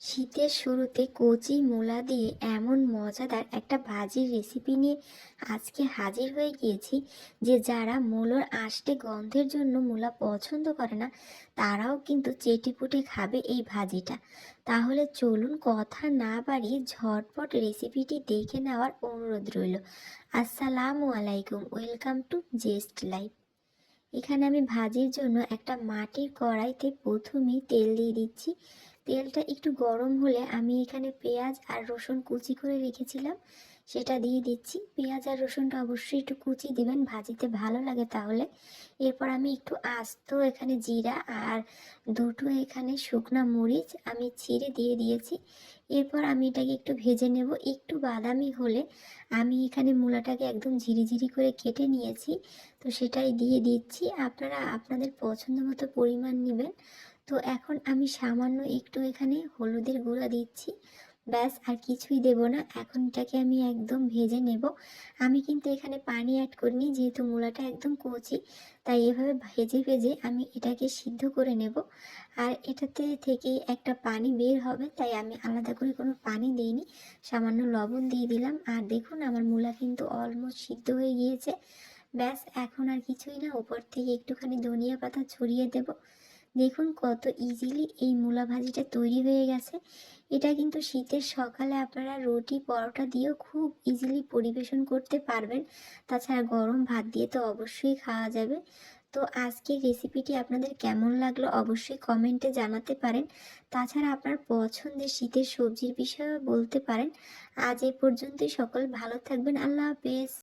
শীতের শুরুতে কচি মূলা দিয়ে এমন মজাদার একটা ভাজির রেসিপি নিয়ে আজকে হাজির হয়ে গিয়েছি যে যারা মূলোর আষ্টে গন্ধের জন্য মূলা পছন্দ করে না তারাও কিন্তু চেটেপুটে খাবে এই ভাজিটা। তাহলে চলুন কথা না বাড়িয়ে ঝটপট রেসিপিটি দেখে নেওয়ার অনুরোধ রইল। আসসালামু আলাইকুম, ওয়েলকাম টু জেস্ট লাইফ। এখানে আমি ভাজির জন্য একটা মাটির কড়াইতে প্রথমেই তেল দিয়ে দিচ্ছি। তেলটা একটু গরম হলে আমি এখানে পেঁয়াজ আর রসুন কুচি করে রেখেছিলাম সেটা দিয়ে দিচ্ছি। পেঁয়াজ আর রসুনটা অবশ্যই একটু কুচি দিবেন, ভাজিতে ভালো লাগে তাহলে। এরপর আমি একটু আস্ত এখানে জিরা আর দুটো এখানে শুকনা মরিচ আমি ছিঁড়ে দিয়ে দিয়েছি। এরপর আমি এটাকে একটু ভেজে নেব। একটু বাদামি হলে আমি এখানে মূলাটাকে একদম ঝিরিঝিরি করে কেটে নিয়েছি, তো সেটাই দিয়ে দিচ্ছি। আপনারা আপনাদের পছন্দ মতো পরিমাণ নেবেন। তো এখন আমি সামান্য একটু এখানে হলুদের গুঁড়া দিচ্ছি, ব্যাস আর কিছুই দেব না। এখন এটাকে আমি একদম ভেজে নেব। আমি কিন্তু এখানে পানি অ্যাড করিনি, যেহেতু মূলাটা একদম কচি, তাই এভাবে ভেজে ভেজে আমি এটাকে সিদ্ধ করে নেব। আর এটাতে থেকে একটা পানি বের হবে, তাই আমি আলাদা করে কোনো পানি দিইনি, সামান্য লবণ দিয়ে দিলাম। আর দেখুন আমার মূলা কিন্তু অলমোস্ট সিদ্ধ হয়ে গিয়েছে। ব্যাস এখন আর কিছুই না, উপর থেকে একটুখানি ধনিয়া পাতা ছড়িয়ে দেব। দেখুন কত ইজিলি এই মূলা ভাজিটা তৈরি হয়ে গেছে। এটা কিন্তু শীতের সকালে আপনারা রুটি পরোটা দিয়েও খুব ইজিলি পরিবেশন করতে পারবেন। তাছাড়া গরম ভাত দিয়ে তো অবশ্যই খাওয়া যাবে। তো আজকের রেসিপিটি আপনাদের কেমন লাগলো অবশ্যই কমেন্টে জানাতে পারেন। তাছাড়া আপনার পছন্দের শীতের সবজির বিষয়েও বলতে পারেন। আজ এই পর্যন্তই, সকল ভালো থাকবেন। আল্লাহ হাফেজ।